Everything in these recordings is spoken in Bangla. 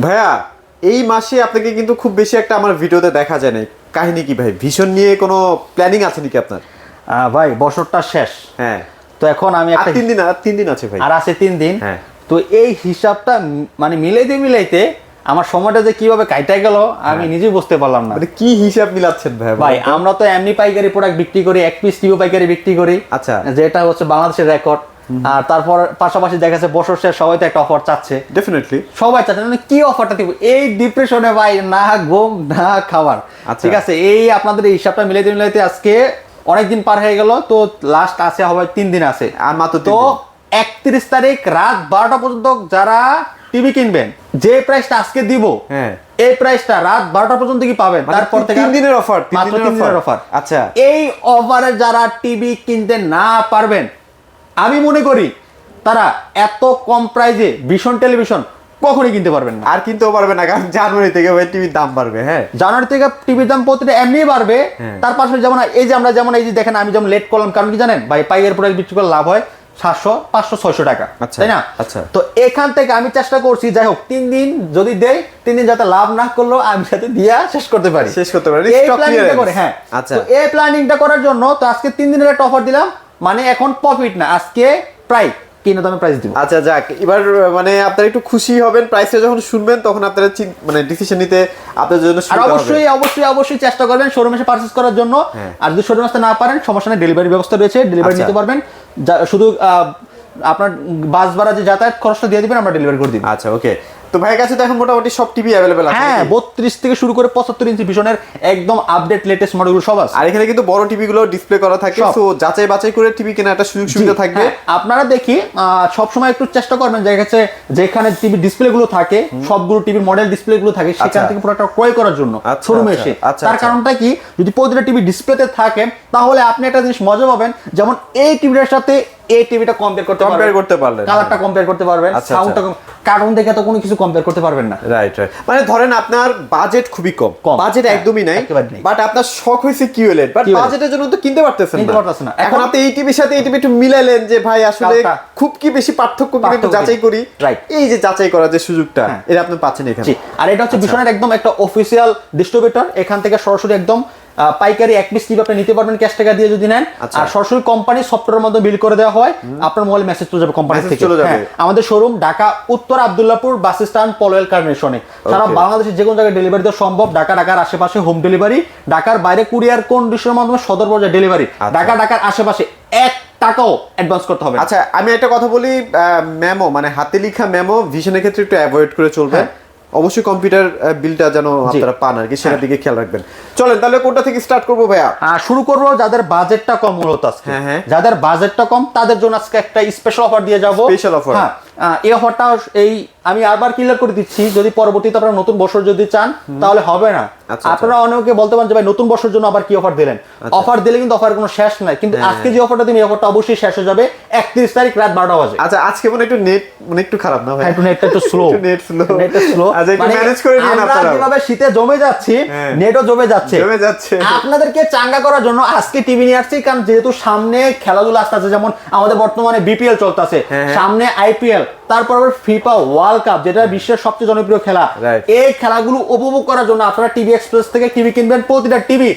ভাইয়া এই মাসে আপনাকে কিন্তু খুব বেশি একটা আমার ভিডিওতে দেখা যায় না, কাহিনী কি ভাই? ভীষণ নিয়ে কোনো প্ল্যানিং আছে নাকি আপনার? ভাই বছরটা শেষ, হ্যাঁ, তো এখন আমি একটা 3 দিন আছে ভাই, আর আছে 3 দিন। হ্যাঁ, তো এই হিসাবটা মানে মিলাইতে আমার সময়টা যে কিভাবে কাটাই গেল আমি নিজেই বুঝতে পারলাম না। মানে কি হিসাব মিলাচ্ছেন ভাই? ভাই আমরা তো এমনি পাইকারি প্রোডাক্ট বিক্রি করি, এক পিস টিভি পাইকারি বিক্রি করি, আচ্ছা, যেটা হচ্ছে বাংলাদেশের রেকর্ড। আর তারপর পাশাপাশি দেখা যাচ্ছে বছর শেষ সবাই তো একটা অফার চাচ্ছে, ডেফিনেটলি সবাই চাচ্ছে, মানে কি অফারটা দিব এই ডিপ্রেশনে ভাই, না ঘুম না খাবার। ঠিক আছে, এই আপনাদের এই হিসাবটা মিলাইতে আজকে অনেকদিন পার হয়ে গেল, তো লাস্ট আছে হবে 3 দিন আছে আর মাত্র। তো 31 তারিখ রাত 12টা পর্যন্ত যারা টিভি কিনবেন, যে প্রাইসটা আজকে দিব, হ্যাঁ, এই প্রাইসটা রাত 12টা পর্যন্ত কি পাবেন। তারপর থেকে 3 দিনের অফার, মাত্র 3 দিনের অফার। আচ্ছা, এই অফারে যারা টিভি কিনতে না পারবেন, আমি মনে করি তারা এত কম প্রাইসে ভীষণ টেলিভিশন কখনোই কিনতে পারবেন না, আর কিনতেও পারবে না, কারণ জানুয়ারি থেকে ভাই টিভির দাম বাড়বে। হ্যাঁ, জানুয়ারি থেকে টিভির দাম প্রতিটা এমনি বাড়বে। তার পাশাপাশি যেমন এই যে আমরা যেমন এই যে দেখেন আমি যেমন লেট করলাম, কারণ কি জানেন ভাই, পাইকারি প্রোডাক্ট বিক্রি করে লাভ হয় 700, 500, 600 টাকা, তাই না? আচ্ছা, তো এখান থেকে আমি চেষ্টা করছি যাই হোক 3 দিন যদি দেই, 3 দিন যাতে লাভ না করলেও আমি যাতে দিয়া শেষ করতে পারি। এই প্ল্যানিংটা করে, হ্যাঁ, আচ্ছা, তো এই প্ল্যানিংটা করার জন্য তো আজকে 3 দিনের একটা অফার দিলাম, মানে এখন প্রফিট না, আজকে প্রায় কিনে দামে প্রাইস দিব। আচ্ছা যাক, এবার মানে আপনারা একটু খুশি হবেন, প্রাইসটা যখন শুনবেন তখন আপনারা মানে ডিসিশন নিতে আপনাদের জন্য আর অবশ্যই চেষ্টা করবেন শোরুমে এসে পারচেজ করার জন্য। আর যদি শোরুমে আসতে না পারেন সমস্যা নেই, ডেলিভারি ব্যবস্থা রয়েছে, ডেলিভারি নিতে পারবেন। শুধু আপনার বাস ভাড়া যে যাতায়াত খরচটা দিয়ে দিবেন, আমরা ডেলিভারি করে দিব। আচ্ছা, ওকে। তো ভাইয়ের কাছে তো এখন মোটামুটি সব টিভি অ্যাভেলেবল আছে। হ্যাঁ, 32 থেকে শুরু করে 75 ইঞ্চি ভিশনের একদম আপডেট লেটেস্ট মডেলগুলো সব আছে। আর এখানে কিন্তু বড় টিভি গুলো ডিসপ্লে করা থাকে, সো যাচাই বাছাই করে টিভি কেনার একটা সুযোগ সুবিধা থাকবে। আপনারা দেখি সব সময় একটু চেষ্টা করবেন যে কাছে যেখানে টিভি ডিসপ্লে গুলো থাকে, সবগুলো টিভির মডেল ডিসপ্লে গুলো থাকে, সেখান থেকে প্রোডাক্টটা ক্রয় করার জন্য শোরুমে এসে। তার কারণটা কি, যদি প্রতিটা টিভি ডিসপ্লেতে থাকে তাহলে আপনি একটা জিনিস মজা পাবেন, যেমন এই টিভিটার সাথে এই টিভিটা কম্পেয়ার করতে পারবেন, কালারটা কম্পেয়ার করতে পারবেন, সাউন্ডটা, কার্টুন দেখে তো কোনো কিছু কম্পেয়ার করতে পারবেন না। রাইট। মানে ধরেন আপনার বাজেট খুবই কম, বাজেট একদমই নাই, বাট আপনার শখ হইছে কিউএলইডি, বাট বাজেটের জন্য তো কিনতে পারতেছেন না। এখন আপনি এই টিভির সাথে এই টিভি একটু মিলাইলেন যে ভাই আসলে খুব কি বেশি পার্থক্য কিনা একটু যাচাই করি, এই যে যাচাই করার যে সুযোগটা, এটা আপনি পাচ্ছেন এখানে। আর এটা হচ্ছে বিশনের একদম একটা অফিসিয়াল ডিস্ট্রিবিউটর, এখান থেকে সরাসরি একদম পাইকারি এক পিস টিভি আপনি নিতে পারবেন ক্যাশ টাকা দিয়ে যদি নেন। আর সরাসরি কোম্পানি সফটওয়্যারের মধ্যে বিল করে দেওয়া হয়, আপনার মোবাইলে মেসেজ চলে যাবে কোম্পানি থেকে। আমাদের শোরুম ঢাকা উত্তর আব্দুল্লাহপুর বাস স্ট্যান্ড পলওয়েল কারনেশনে। সারা বাংলাদেশের যে কোনো জায়গায় ডেলিভারি দেওয়া সম্ভব, ঢাকার আশেপাশে হোম ডেলিভারি, ঢাকার বাইরে কুরিয়ার কন্ডিশনের মাধ্যমে সদর পর্যায়ে ডেলিভারি, ঢাকার আশেপাশে 1 টাকাও অ্যাডভান্স করতে হবে। আচ্ছা, আমি একটা কথা বলি, মেমো মানে হাতে লেখা মেমো ভিশনের ক্ষেত্রে একটু অ্যাভয়েড করে চলবেন। অবশ্যই কম্পিউটার বিলটা যেন আপনারা পান আর কি, সেটার দিকে খেয়াল রাখবেন। চলেন তাহলে কোনটা থেকে স্টার্ট করবো ভাইয়া? শুরু করবো যাদের বাজেটটা কম, মূলত আজকে যাদের বাজেটটা কম তাদের জন্য আজকে একটা স্পেশাল অফার দিয়ে যাবো। স্পেশাল অফার, এই অফারটা এই আমি আবার ক্লিয়ার করে দিচ্ছি, যদি পরবর্তীতে আপনারা নতুন বছর যদি চান তাহলে হবে না। আপনারা অনেকে বলতে পারেন যে ভাই নতুন বছরের জন্য আবার কি অফার দিলেন, অফার দিলে কিন্তু অফার কোনো শেষ নাই, কিন্তু আজকে যে অফারটা দিন এই অফারটা অবশ্যই শেষ হয়ে যাবে 31 তারিখ রাত 12টা বাজে। আচ্ছা, আজকে মনে একটু নেট মানে একটু খারাপ না ভাই? একটু নেটটা একটু স্লো, নেটটা স্লো। আচ্ছা, একটু ম্যানেজ করে নিন আপনারা। আমরা যেভাবে শীতে জমে যাচ্ছি, নেটও জমে যাচ্ছে। আপনাদেরকে চাঙ্গা করার জন্য আজকে টিভি নিয়ে আসছি, কারণ যেহেতু সামনে খেলাধুলা আসতেছে, যেমন আমাদের বর্তমানে বিপিএল চলতেছে, সামনে আইপিএল, তারপর ফিফা ওয়ার্ল্ড কাপ, যেটা বিশ্বের সবচেয়ে জনপ্রিয় খেলা। এই খেলাগুলো উপভোগ করার জন্য আপনারা টিভি এক্সপ্রেস থেকে টিভি কিনবেন, প্রতিটা টিভি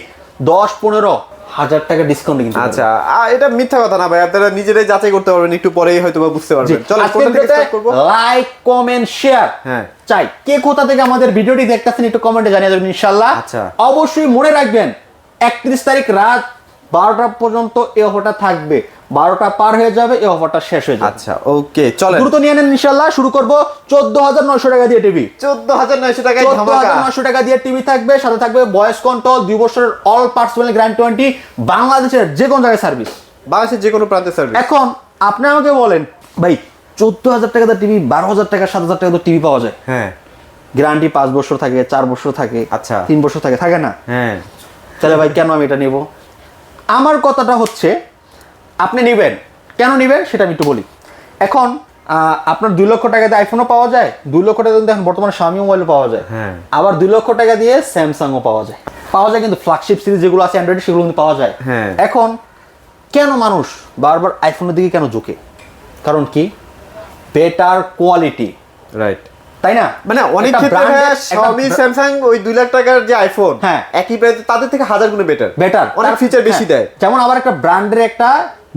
10-15 হাজার টাকা ডিসকাউন্ট কিন্তু। আচ্ছা, এটা মিথ্যা কথা না ভাই, আপনারা নিজেরাই যাচাই করতে পারবেন, একটু পরেই হয়তো বা বুঝতে পারবেন। চলো কোথা থেকে স্টার্ট করব? লাইক, কমেন্ট, শেয়ার চাই। কে কোথা থেকে আমাদের ভিডিওটি দেখতেছেন একটু কমেন্টে জানিয়ে দেবেন ইনশাআল্লাহ। অবশ্যই মনে রাখবেন 31 তারিখ রাত 12টা পর্যন্ত এই অফারটা থাকবে, 12টা পার হয়ে যাবে এই অফারটা শেষ হয়ে যাবে। আচ্ছা, ওকে, চলেন দ্রুত নিয়ে নেন ইনশাআল্লাহ। শুরু করব 14900 টাকা দিয়ে টিভি, 14900 টাকায় ধামাকা। 14900 টাকা দিয়ে টিভি থাকবে, সাথে থাকবে ভয়েস কন্ট্রোল, 2 বছরের অল পার্টস গ্যারান্টি, বাংলাদেশের যে কোনো জায়গায় সার্ভিস, বাংলাদেশের যে কোনো প্রান্তে সার্ভিস। এখন আপনি আমাকে বলেন ভাই 14000 টাকা দিয়ে টিভি, 12000 টাকা 7000 টাকা দিয়ে টিভি পাওয়া যায়, গ্যারান্টি 5 বছর থাকে, 4 বছর থাকে, আচ্ছা 3 বছর থাকে না? তাহলে ভাই কেন আমি এটা নেব? আমার কথাটা হচ্ছে আপনি নেবেন, কেন নেবেন সেটা আমি একটু বলি। এখন আপনার 2 লক্ষ টাকা দিয়ে আইফোনও পাওয়া যায়, 2 লক্ষ টাকা দিয়ে এখন বর্তমানে Xiaomi মোবাইল পাওয়া যায়, আবার 2 লক্ষ টাকা দিয়ে স্যামসাংও পাওয়া যায়, কিন্তু ফ্ল্যাগশিপ সিরিজ যেগুলো আছে অ্যান্ড্রয়েড সেগুলো কিন্তু পাওয়া যায়। এখন কেন মানুষ বারবার আইফোনের দিকে কেন ঝুঁকে? কারণ কি? বেটার কোয়ালিটি, রাইট, তাই না? মানে অনেক ক্ষেত্রে Xiaomi Samsung ওই 2 লাখ টাকার যে আইফোন হ্যাঁ একই প্রাইস তাদের থেকে 1000 গুণ বেটার অনেক তার ফিচার বেশি দেয়। যেমন আবার একটা ব্র্যান্ডের একটা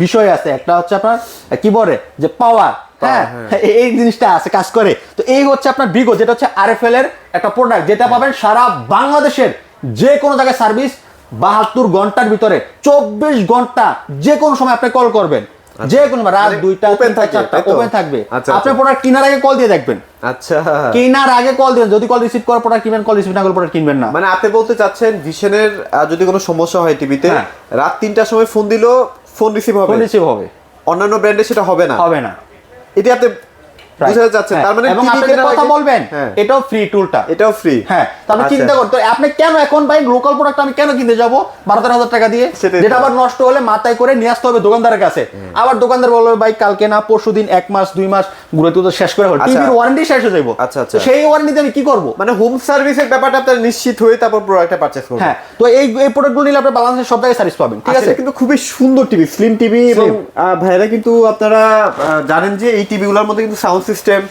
বিষয় আছে, একটা হচ্ছে আপনার কি বলে যে পাওয়ার, হ্যাঁ এই জিনিসটা আছে কাজ করে। তো এই হচ্ছে আপনার বিগো, যেটা হচ্ছে আরএফএল এর একটা প্রোডাক্ট, যেটা পাবেন সারা বাংলাদেশের যে কোনো জায়গায় সার্ভিস 72 ঘন্টার ভিতরে 24 ঘন্টা যে কোনো সময় আপনি কল করবেন, যে কোনো রাত 2টা ওপেন থাকবে, ওপেন থাকবে। আচ্ছা, আপনি প্রোডাক্ট কেনার আগে কল দিয়ে দেখবেন, আচ্ছা কেনার আগে কল দেন, যদি কল রিসিভ করার প্রোডাক্ট কিনবেন, কল রিসিভ না করলে প্রোডাক্ট কিনবেন না। মানে আপনি বলতে চাচ্ছেন ভিশনের যদি কোনো সমস্যা হয় টিভিতে রাত 3টার সময় ফোন দিলেও ফোন রিসিভ হবে, অন্যান্য ব্র্যান্ডে সেটা হবে না। এটা আপনি বুঝতে যাচ্ছেন, তার মানে এবং আপনি কথা বলবেন এটাও ফ্রি, টুলটা এটাও ফ্রি। হ্যাঁ, তাহলে চিন্তা করতে আপনি কেন এখন ভাই লোকাল প্রোডাক্ট আমি কেন কিনতে যাব 12,000 টাকা দিয়ে, যেটা আবার নষ্ট হলে মাথায় করে নিয়ে আসতে হবে দোকানদারের কাছে। আবার দোকানদার বলবে ভাই কালকে না পরশুদিন 1 মাস 2 মাস ঘুরে তো শেষ করে হল, টিভির ওয়ারেন্টি শেষ হয়ে যাবে। আচ্ছা আচ্ছা, সেই ওয়ারেন্টিতে আমি কি করব? মানে হোম সার্ভিসের ব্যাপারটা আপনি নিশ্চিত হয়ে তারপর প্রোডাক্টটা পারচেজ করবেন। হ্যাঁ, তো এই প্রোডাক্টগুলো নিলে আপনি বাংলাদেশের সব জায়গায় সার্ভিস পাবেন, ঠিক আছে? কিন্তু খুবই সুন্দর টিভি, স্লিম টিভি, এবং ভাইরা কিন্তু আপনারা জানেন যে এই টিভিগুলোর মধ্যে কিন্তু সাউন্ড সিস্টেম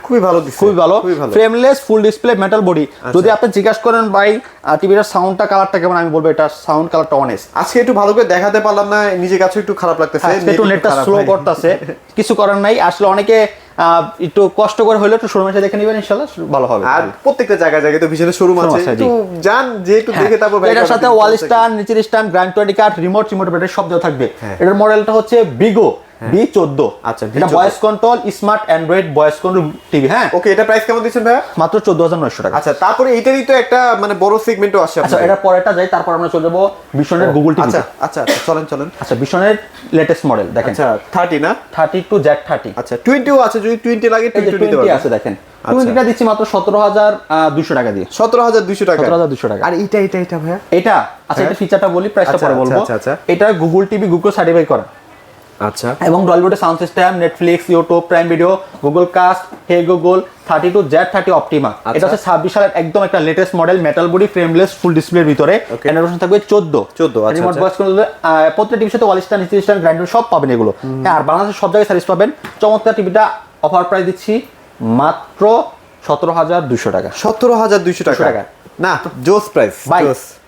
খুবই ভালো দিচ্ছে, খুবই ভালো, frameless full display metal body. যদি আপনি জিজ্ঞাসা করেন ভাই টিভিটার সাউন্ডটা কালারটা কেমন, আমি বলবো এটা সাউন্ড কালারটা অনেস্ট। আজকে একটু ভালো করে দেখাতে পারলাম না, নিজের কাছে একটু খারাপ লাগতেছে, একটু নেটটা স্লো করতেছে, কিছু করার নাই। আসলে অনেকে একটু কষ্ট করে হলেও একটু শোরুমে এসে দেখে নেবেন, ইনশাআল্লাহ ভালো হবে। আর প্রত্যেকটা জায়গায় তো বিশেষ শোরুম আছে, একটু জান যে একটু দেখে তারপর এটার সাথে ওয়াল স্ট্যান্ড, নিচের stand, grand 20 card, remote battery সব দেওয়া থাকবে। এটার মডেলটা হচ্ছে বিগো B14। আচ্ছা, এটা voice control smart Android voice control TV. হ্যাঁ, ওকে, এটা প্রাইস কেমন দিচ্ছেন ভাই? মাত্র 14,900 টাকা। আচ্ছা, তারপরে এইটারই তো একটা মানে বড় সেগমেন্টও আসে। আচ্ছা, এটা পরেটা যাই, তারপর আমরা চলে যাবো ভিশনের গুগল টিভি। আচ্ছা আচ্ছা, চলেন। আচ্ছা, ভিশনের লেটেস্ট মডেল দেখেন। আচ্ছা, 30 না 32 Z30। আচ্ছা, 20ও আছে, যদি 20 লাগে 20 আছে দেখেন। 20টা দিচ্ছি মাত্র 17,200 টাকা দিয়ে। 17,200 টাকা। 17,200 টাকা। আর এটা ভাইয়া? এটা আচ্ছা, এটা ফিচারটা বলি, প্রাইসটা পরে বলবো। এটা গুগল টিভি গুগল সার্টিফাই করা। আচ্ছা, এবং Dolby sound system, Netflix, YouTube, Prime Video, Google Cast, hey Google 32 Z30 Optima. এটা হচ্ছে 26 সালের একদম একটা latest model, metal body, frameless, full ডিসপ্লের ভিতরে। অ্যান্ড্রয়েড থাকবে 14। আচ্ছা, রিমোট ভয়েস কন্ট্রোল, প্রত্যেকটা টিভির সাথে ওয়াল স্ট্যান্ড, নিচের স্ট্যান্ড, গ্রাইন্ডার সব পাবেন এগুলো। হ্যাঁ, আর বাংলাদেশের সব জায়গায় সার্ভিস পাবেন। চমৎকার টিভিটা অফার প্রাইস দিচ্ছি মাত্র 17,200 টাকা। 17,200 টাকা না, জোস প্রাইস। ভাই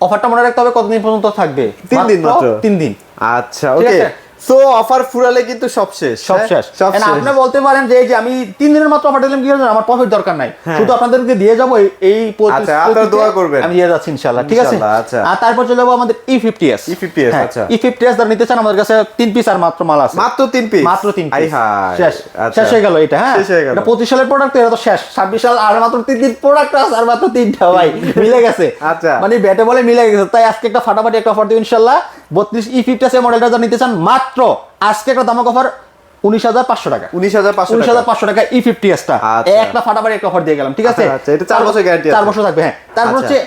অফারটা মনে রাখতে হবে কতদিন পর্যন্ত থাকবে? 3 দিন মাত্র। 3 দিন। আচ্ছা, ওকে। সো অফার ফুরালে কিন্তু সব শেষ। আপনি বলতে পারেন যে আমি 3 দিনের মাত্র অফার দিলাম, কি হলো, আমার প্রফিট দরকার নাই, শুধু আপনাদেরকে দিয়ে যাবো এই আপনারা দোয়া করবেন, আমি দিয়ে যাচ্ছি ইনশাআল্লাহ, ঠিক আছে? আর তারপর চলে যাবো আমাদের E50s। আচ্ছা, E50s যারা নিতে চান, আমাদের কাছে 3 পিস আর মাত্র মাল আছে, মাত্র 3 পিস। শেষ হয়ে গেল এটা। হ্যাঁ, এটা 25 সালের প্রোডাক্ট, এটা তো শেষ। 26 সাল আর মাত্র 3 দিন প্রোডাক্ট আছে, আর মাত্র 3টা ভাই মিলে গেছে। আচ্ছা, মানে ব্যাটে বলে মিলে গেছে। তাই আজকে একটা ফাটাফাটি একটা অফার দিব ইনশাআল্লাহ। 32 E50s এর মডেলটা যারা নিতে চান, মাত্র আজকে একটা দামক অফার 19,500 টাকা। 19,500 টাকা E50s টা একটা ফাটাফাটি একটা অফার দিয়ে গেলাম, ঠিক আছে? আচ্ছা, এটা 4 বছর গ্যারান্টি আছে। 4 বছর থাকবে। হ্যাঁ, তারপর হচ্ছে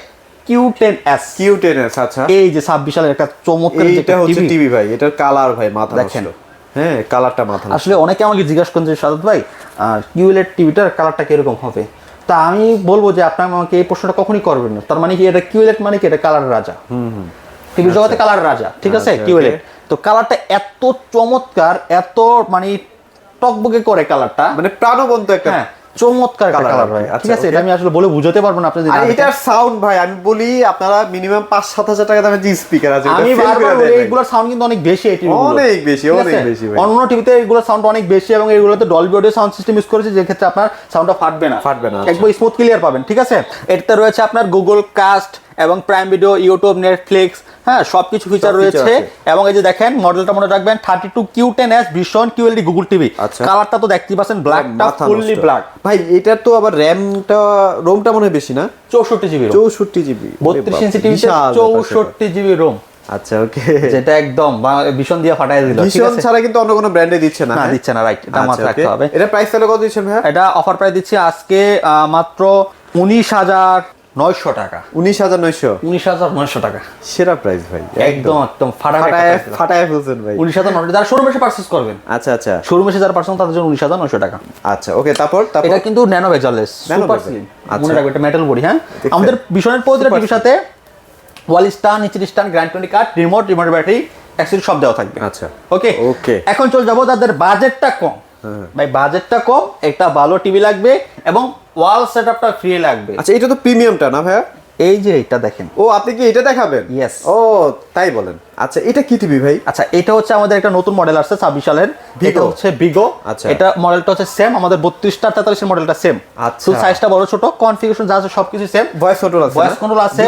Q10s। আচ্ছা, এই যে 26 সালের একটা চমৎকার এটা হচ্ছে টিভি ভাই, এটার কালার ভাই মাথা নষ্ট। হ্যাঁ, কালারটা মাথা নষ্ট। আসলে অনেকে আমাকে জিজ্ঞাসা করেন যে সাদত ভাই QLED টিভিটার কালারটা কিরকম হবে, তা আমি বলবো যে আপনি আমাকে এই প্রশ্নটা কখনই করবেন না। তার মানে কি এটা QLED মানে কি? এটা কালার রাজা। টিভি জগতে কালার রাজা, ঠিক আছে? QLED তো কালারটা এত চমৎকার, এত মানে টকবকে করে কালারটা, মানে প্রাণবন্ত একটা চমৎকার কালার ভাই, ঠিক আছে? এটা আমি আসলে বলে বুঝাতে পারবো না। আপনি আর এটার সাউন্ড ভাই আমি বলি, আপনারা মিনিমাম 5-7 হাজার টাকা দামের যে স্পিকার আছে, আমি বারবার বলি এইগুলোর সাউন্ড কিন্তু অনেক বেশি। এই টিভিগুলো অনেক বেশি ভাই। অন্য টিভিতে এগুলোর সাউন্ড অনেক বেশি, এবং এগুলোতে Dolby audio sound system use করেছে, যে ক্ষেত্রে আপনার সাউন্ডটা ফাটবে না, একদম স্মুথ ক্লিয়ার পাবেন, ঠিক আছে? এটাতে রয়েছে আপনার গুগল কাস্ট এবং প্রাইম ভিডিও, ইউটিউব, নেটফ্লিক্স, হ্যাঁ সবকিছু ফিচার রয়েছে। এবং এই যে দেখেন মডেলটা মনে রাখবেন 32 Q10s vision QLED Google TV. কালারটা তো দেখতেই পাচ্ছেন, ব্ল্যাকটা ফুললি ব্ল্যাক ভাই। এটা তো আবার রোমটা মনে হয় বেশি না? 64 জিবি। 64 জিবি 32 ইঞ্চি টিভিতে 64 জিবি রোম। আচ্ছা, ওকে, যেটা একদম ভীষণ দিয়ে ফাটাই দিল। ভীষণ ছাড়া কিন্তু অন্য কোনো ব্র্যান্ডে দিচ্ছে না। দিচ্ছে না, রাইট, এটা মাথায় রাখতে হবে। এটা প্রাইস তাহলে কত দিচ্ছেন ভাই? এটা অফার প্রাইস দিচ্ছি আজকে মাত্র 19,900 টাকা। 19,900 টাকা সেরা প্রাইস ভাই, একদম ফাটায় ফেলছেন ভাই। 19,900 যারা শোরুমে এসে পারচেজ করবেন। আচ্ছা, শোরুমে এসে যারা পারচেজ তাদের জন্য 19,900 টাকা। আচ্ছা, ওকে। তারপর এটা কিন্তু ন্যানো বেজারলেস, সুপার স্লিম, মনে রাখবেন এটা মেটাল বডি। হ্যাঁ, আমাদের ভিশনের প্রতিটা টিভির সাথে ওয়াল স্ট্যান্ড, নিচের stand, grand 20 card, remote battery, accessory সব দেওয়া থাকবে। আচ্ছা, ওকে। এখন চলে যাবো যাদের বাজেটটা কম। ভাই বাজেটটা কম, একটা ভালো টিভি লাগবে এবং ওয়াল সেটআপটা ফ্রি লাগবে। আচ্ছা এটা তো প্রিমিয়ামটা না ভাইয়া? এই যে এটা দেখেন। ও আপনি কি এটা দেখাবেন? Yes. ও তাই বলেন। আচ্ছা এটা কি টিভি ভাই? আচ্ছা এটা হচ্ছে আমাদের একটা নতুন মডেল আসছে 26 সালের, এটা হচ্ছে বিগো। আচ্ছা এটা মডেলটা হচ্ছে সেম, আমাদের 32টা 43 এর মডেলটা সেম। আচ্ছা শুধু সাইজটা বড় ছোট, কনফিগারেশন যা আছে সবকিছু সেম। ভয়েস কন্ট্রোল আছে, ভয়েস কন্ট্রোল আছে,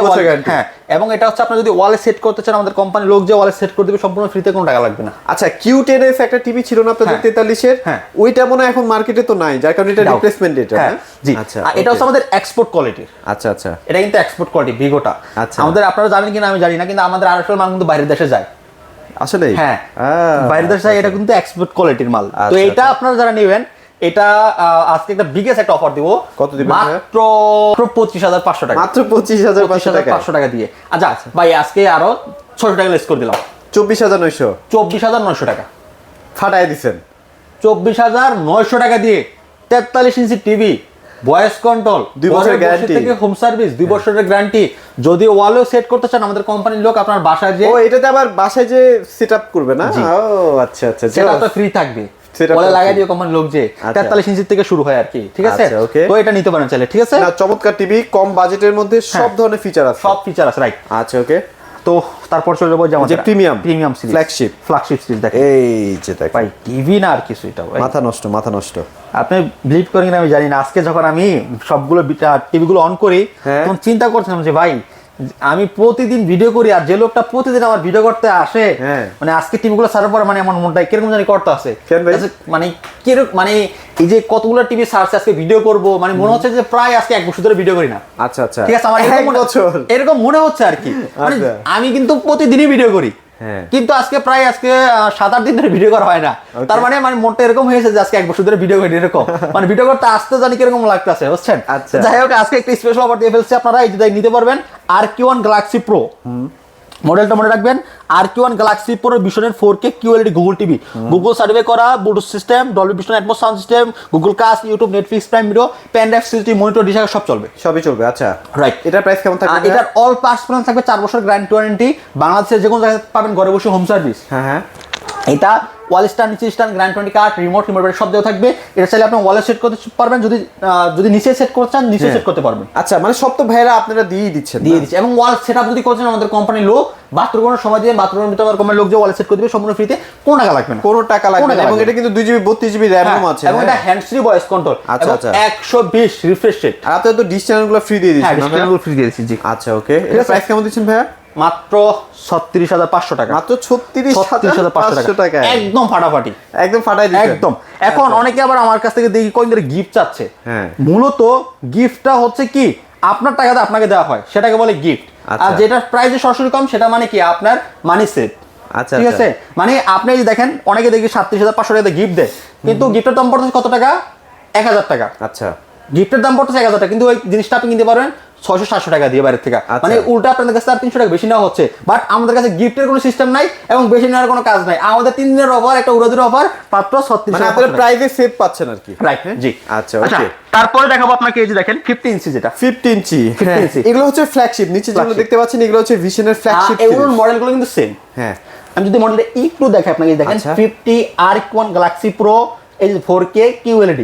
হ্যাঁ। এবং এটা হচ্ছে আপনি যদি ওয়ালে সেট করতে চান, আমাদের কোম্পানির লোক যে ওয়ালে সেট করে দিবে সম্পূর্ণ ফ্রিতে, কোনো টাকা লাগবে না। আচ্ছা Q10s একটা টিভি ছিল না আপনাদের 43 এর? হ্যাঁ ওইটা মনে হয় এখন মার্কেটে তো নাই, যার কারণে এটা রিপ্লেসমেন্ট এটা। হ্যাঁ জি। আচ্ছা এটা হচ্ছে আমাদের এক্সপোর্ট কোয়ালিটির। আচ্ছা আচ্ছা এটা কিন্তু এক্সপোর্ট কোয়ালিটি বিগোটা। আচ্ছা আমাদের আপনারা জানেন কিনা আমি জানি না, কিন্তু আমাদের আরএফএল মাল কিন্তু বাইরের দেশে যায়। আসলে হ্যাঁ বাইরের দেশে এটা কিন্তু এক্সপোর্ট কোয়ালিটির মাল। তো এটা আপনারা যারা নেবেন, এটা আজকে একটা বিগেস্ট একটা অফার দিব। কত দিবেন? মাত্র 25,500 টাকা। মাত্র 25,500 টাকা দিয়ে। আচ্ছা ভাই আজকে আরো 600 টাকা লেস করে দিলাম, 24,900। 24,900 টাকা ফাটায় দিছেন। 24,900 টাকা দিয়ে 43 ইঞ্চি টিভি, ভয়েস কন্ট্রোল, 2 বছরের গ্যারান্টি থেকে হোম সার্ভিস, 2 বছরের গ্যারান্টি। যদি ওয়ালেও সেট করতে চান, আমাদের কোম্পানির লোক আপনার বাসায় যে, ও এটাতে আবার বাসায় যে সেটআপ করবে না? ও আচ্ছা আচ্ছা, সেটা ফ্রি থাকবে। ওয়ালে লাগাই দিও কোম্পানির লোক যে 43 ইঞ্চি থেকে শুরু হয় আর কি, ঠিক আছে? তো এটা নিতে পারেন চাইলে, ঠিক আছে? না চমৎকার টিভি, কম বাজেটের মধ্যে সব ধরনের ফিচার আছে, সব ফিচার আছে, রাইট। আচ্ছা ওকে। তো তারপর চলে যাবো যে আমাদের প্রিমিয়াম সিরিজ, ফ্ল্যাগশিপ সিরিজ। দেখেন এই যে দেখেন ভাই, টিভি না আর কিছু, এটা ভাই মাথা নষ্ট। আপনি বিলিভ করেন কিনা আমি জানি না, আজকে যখন আমি সবগুলো টিভিগুলো অন করি তখন চিন্তা করছিলাম যে ভাই আমি প্রতিদিন ভিডিও করি, আর যে লোকটা প্রতিদিন আমার ভিডিও করতে আসে, মানে আজকে টিভিগুলো ছাড়ার পর মানে আমার মনটা কিরকম জানি করতে আছে, মানে কিরকম, মানে এই যে কতগুলো টিভি সার্চ আজকে ভিডিও করব, মানে মনে হচ্ছে যে প্রায় আজকে 1 বছর ধরে ভিডিও করি না। আচ্ছা আচ্ছা, ঠিক আছে, আমার এরকম মনে হচ্ছে আর কি। মানে আমি কিন্তু প্রতিদিনই ভিডিও করি, কিন্তু আজকে প্রায় 7-8 দিন ধরে ভিডিও করা হয় না। তার মানে মনটা এরকম হয়েছে যে আজকে 1 বছর ধরে ভিডিও করি, এরকম মানে ভিডিও করতে আসতে জানি কিরকম লাগতেছে, বুঝছেন? যাই হোক আজকে একটা স্পেশাল অফার দিয়ে ফেলছি, আপনারা এই যে নিতে পারবেন RQ1 Galaxy Pro মডেলটা মনে রাখবেন। RQ1 Galaxy Pro ভিশনের 4K QLED Google TV, Google survey করা, Bluetooth system, Dolby Vision Atmos sound system, Google Cast, YouTube, Netflix, Prime Video, pen drive, CCTV, monitor, dish সব চলবে, সবই চলবে। আচ্ছা রাইট। এটার প্রাইস কেমন থাকবে? এটার অল পার্টস প্ল্যান থাকবে 4 বছর গ্যারান্টি ওয়ারেন্টি, বাংলাদেশের যে কোনো জায়গায় পাবেন, ঘরে বসে হোম সার্ভিস। হ্যাঁ এটা ওয়াল স্ট্যান্ড, নিচে স্ট্যান্ড, গ্র্যান্ড 20 কার্ড, রিমোট সব দেওয়া থাকবে। এটা চাইলে আপনি ওয়ালে সেট করতে পারবেন, যদি নিচে সেট করতে চান নিচে সেট করতে পারবেন। আচ্ছা মানে সব তো ভাইরা আপনারা দিয়ে দিচ্ছে। এবং ওয়াল সেটআপ যদি করছেন, আমাদের কোম্পানির লোক বাথরুমের সময় দিয়ে বাথরুমের ভিতরে আমার কোম্পানির লোক যে ওয়ালে সেট করে দিবে সম্পূর্ণ ফ্রিতে, কোনো টাকা লাগবে না, কোনো টাকা লাগবে না। এবং এটা কিন্তু 2GB 32GB র‍্যাম আছে, এবং এটা হ্যান্ড ফ্রি ভয়েস কন্ট্রোল। আচ্ছা আচ্ছা, 120 রিফ্রেশ রেট। আর আপনারা তো ডিশ চ্যানেলগুলো ফ্রি দিয়ে দিচ্ছেন। ডিশ চ্যানেলগুলো ফ্রি দিয়ে দিচ্ছি, জি। আচ্ছা ওকে, এটা প্রাইস কেমন দিচ্ছেন ভাইয়া? মাত্র 36,500 টাকা। মাত্র 36,500 টাকা, একদম ফাটাফাটি, একদম ফাটাই দিচ্ছেন একদম। এখন অনেকে আবার আমার কাছ থেকে দেখি কয়েন ধরে গিফট চাচ্ছে। মূলত গিফটটা হচ্ছে কি, আপনার টাকাতে আপনাকে দেওয়া হয়, সেটাকে বলে গিফট। আর যেটা প্রাইসে সরাসরি কম, সেটা মানে কি আপনার মানি সেভ। আচ্ছা ঠিক আছে, মানে আপনি যে দেখেন অনেকে দেখি 37,500 টাকা গিফট দেয়, কিন্তু গিফটের দাম পড়তেছে কত টাকা? 1,000 টাকা। আচ্ছা গিফটের দাম পড়তেছে 1,000 টাকা, কিন্তু ওই জিনিসটা আপনি কিনতে পারবেন 600-700 টাকা দিয়ে বাইরে থেকে। মানে উল্টা আপনাদের কাছে 300 টাকা বেশি নেওয়া হচ্ছে। বাট আমাদের কাছে গিফটের কোনো সিস্টেম নাই এবং বেশি নেওয়ার কোনো কাজ নাই। আমাদের 3 দিনের অফার, একটা উড়াদুর অফার, মাত্র 36,000 মানে আপনারা প্রাইসে সেভ পাচ্ছেন আর কি, রাইট? জি। আচ্ছা ওকে, তারপরে দেখাবো আপনাকে এই যে দেখেন 50 ইঞ্চি, যেটা 50 ইঞ্চি। এগুলো হচ্ছে ফ্ল্যাগশিপ, নিচে যেগুলো দেখতে পাচ্ছেন এগুলো হচ্ছে ভিশনের ফ্ল্যাগশিপ। এগুলোর মডেলগুলো কিন্তু সেম। হ্যাঁ আমি যদি মডেলটা একটু দেখাই আপনাকে, দেখেন 50 RQ1 Galaxy Pro, এই যে 4K QLED,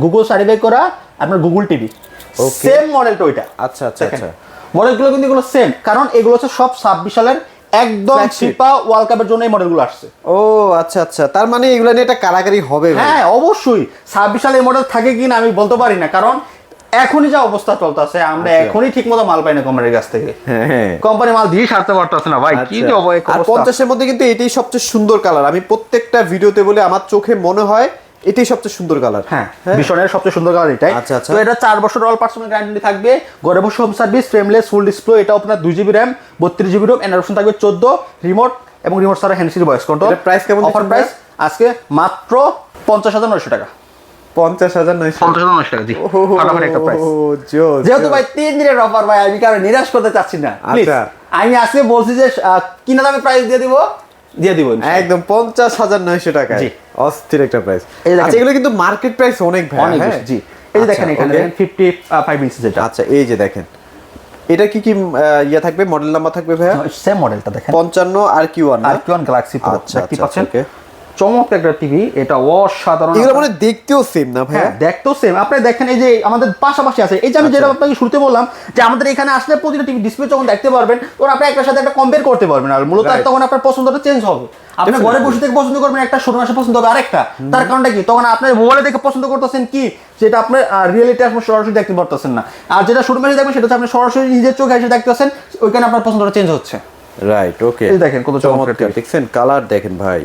গুগল সার্ভে করা, আপনার গুগল টিভি, সেম মডেলটা ওইটা। আচ্ছা আচ্ছা আচ্ছা, মডেলগুলো কিন্তু এগুলো সেম, কারণ এগুলো হচ্ছে সব 26 সালের একদম ফিফা ওয়ার্ল্ড কাপের জন্য এই মডেলগুলো আসছে। ও আচ্ছা আচ্ছা, তার মানে এগুলো নিয়ে এটা কারাকারি হবে। হ্যাঁ অবশ্যই, 26 সালে এই মডেল থাকে কিনা আমি বলতে পারি না, কারণ এখনই যা অবস্থা চলতেছে, আমরা এখনই ঠিকমতো মাল পাই না কোম্পানির কাছ থেকে। কোম্পানি মাল দিয়ে সারতে পারতেছে না ভাই, কি যে অবস্থা। আর 50 এর মধ্যে কিন্তু এটাই সবচেয়ে সুন্দর কালার। আমি প্রত্যেকটা ভিডিওতে বলে আমার চোখে মনে হয় এটাই সবচেয়ে সুন্দর কালার। হ্যাঁ, ভিশনের সবচেয়ে সুন্দর কালার এটাই। আচ্ছা আচ্ছা, তো এটা 4 বছর অল পার্সোনাল গ্যারান্টি থাকবে, ঘরে বসে home service, frameless, full display. এটা আপনার 2GB RAM, 32GB ROM, and option থাকবে 14, রিমোট এবং রিমোট ছাড়া hand free voice control. Price কেমন? অফার প্রাইস আজকে মাত্র 50,900 টাকা। 50,900 টাকা, জি। ফাটাফাটি একটা প্রাইস। যেহেতু ভাই 3 দিনের অফার ভাই, আমি কারণ নিরাশ করতে চাচ্ছি না। প্লিজ, আমি আজকে বলছি যে কিনা দামে প্রাইস দিয়ে দিব একদম 50,900 টাকা। অস্থির একটা প্রাইস। আচ্ছা এগুলো কিন্তু মার্কেট প্রাইস অনেক ভাই। হ্যাঁ জি, এই যে দেখেন এখানে 55 ইঞ্চি যেটা। আচ্ছা এই যে দেখেন, এটা কি কি ইয়া থাকবে, মডেল নাম্বার থাকবে ভাইয়া? সেম মডেলটা দেখেন, 55 RQ1 Galaxy Pro। আচ্ছা কি পাচ্ছেন? চমৎকার একটা টিভি, এটা অসাধারণ। এগুলো মানে দেখতেও সেম না ভাই? হ্যাঁ দেখতেও সেম। আপনি দেখেন এই যে আমাদের পাশাপাশি আছে, এই যে আমি যেটা আপনাকে শুরুতে বললাম যে আমাদের এখানে আসলে প্রতিটা টিভি ডিসপ্লে যখন দেখতে পারবেন তখন আপনি একটার সাথে একটা কম্পেয়ার করতে পারবেন, আর মূলত তখন আপনার পছন্দটা চেঞ্জ হবে। আপনি ঘরে বসে থেকে পছন্দ করবেন একটা, শোরুমে এসে পছন্দ হবে আরেকটা। তার কারণটা কি, তখন আপনার মোবাইলে দেখে পছন্দ করতেছেন কি, যেটা আপনি রিয়েলিটি আপনি সরাসরি দেখতে পারতেছেন না। আর যেটা শোরুমে এসে দেখবেন সেটা হচ্ছে আপনি সরাসরি নিজের চোখে এসে দেখতেছেন, ওইখানে আপনার পছন্দটা চেঞ্জ হচ্ছে। রাইট, ওকে। এই দেখেন কত চমৎকার, দেখছেন কালার দেখেন ভাই,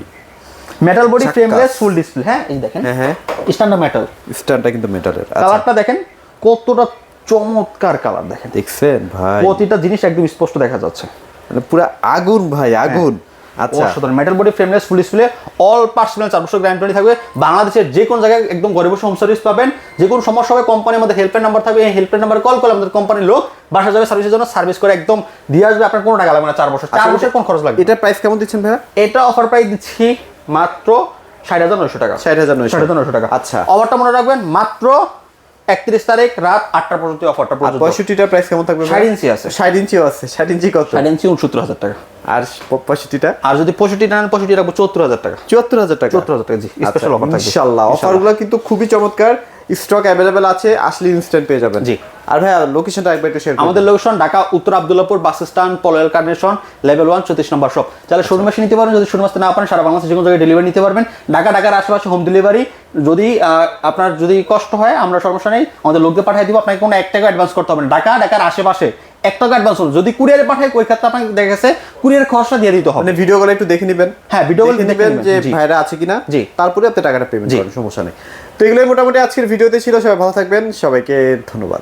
metal body frameless full display. হ্যাঁ এই দেখেন, হ্যাঁ স্ট্যান্ডার্ড মেটাল, স্ট্যান্ডটা কিন্তু মেটালের। কালারটা দেখেন কতটা চমৎকার কালার, দেখেন দেখছেন ভাই, প্রতিটা জিনিস একদম স্পষ্ট দেখা যাচ্ছে, মানে পুরো আগুন ভাই, আগুন। আচ্ছা, অসাধারণ metal body frameless full display, all parts মেল 4 বছর গ্যারান্টি থাকবে। বাংলাদেশের যে কোনো জায়গায় একদম ঘরে বসে হোম সার্ভিস পাবেন। যে কোনো সমস্যা হবে কোম্পানির মধ্যে হেল্পলাইন নাম্বার থাকবে, এই হেল্পলাইন নাম্বারে কল করলে আমাদের কোম্পানির লোক বাসা যাবে সার্ভিসের জন্য, সার্ভিস করে একদম দিয়ে আসবে। আপনার কোনো টাকা লাগবে না, 4 বছর কোন খরচ লাগবে। এটা প্রাইস কেমন দিচ্ছেন ভাইয়া? এটা অফার প্রাইস দিচ্ছি মাত্র 60,900 টাকা। 60,900 টাকা। আচ্ছা, অফারটা মনে রাখবেন মাত্র 31 তারিখ রাত 8টা পর্যন্ত অফারটা পর্যন্ত। 65টা প্রাইস কেমন থাকবে? 60 ইঞ্চি আছে, 60 ইঞ্চিও আছে। 60 ইঞ্চি কত? 60 ইঞ্চি 69,000 টাকা। আর 65টা? আর যদি 65টা নেন, 65 রাখবো 74,000 টাকা। 74,000 টাকা? 74,000 টাকা, জি স্পেশাল অফার থাকবে ইনশাআল্লাহ। অফারগুলো কিন্তু খুবই চমৎকার, স্টক অ্যাভেলেবেল আছে, আসলে ইনস্ট্যান্ট পেয়ে যাবেন। জি। আর ভাইয়া লোকেশনটা একবার একটু শেয়ার করুন। আমাদের লোকেশন ঢাকা উত্তর Abdullahpur bus stand, Polwel carnation, level 1 34 নম্বর শপ। তাহলে শোরুমে এসে নিতে পারেন, যদি শোরুমে আসতে না পারেন সারা বাংলাদেশে যে কোনো জায়গায় ডেলিভারি নিতে পারবেন। ঢাকার আশেপাশে হোম ডেলিভারি, যদি আপনার যদি কষ্ট হয় আমরা সমস্যা নেই, আমাদের লোকদের পাঠিয়ে দিব, আপনাকে কোনো 1 টাকা অ্যাডভান্স করতে হবে না। ঢাকার আশেপাশে 1 টাকা অ্যাডভান্স হল, যদি কুরিয়ারে পাঠায় ওই ক্ষেত্রে আপনাকে দেখা গেছে কুরিয়ার খরচটা দিয়ে দিতে হবে। মানে ভিডিও কলে একটু দেখে নেবেন। হ্যাঁ ভিডিও কলে দেখে নেবেন যে ভাইরা আছে কিনা, জি তারপরে আপনি টাকাটা পেমেন্ট করেন, সমস্যা নেই। তো এগুলোই মোটামুটি আজকের ভিডিওতে ছিল। সবাই ভালো থাকবেন, সবাইকে ধন্যবাদ।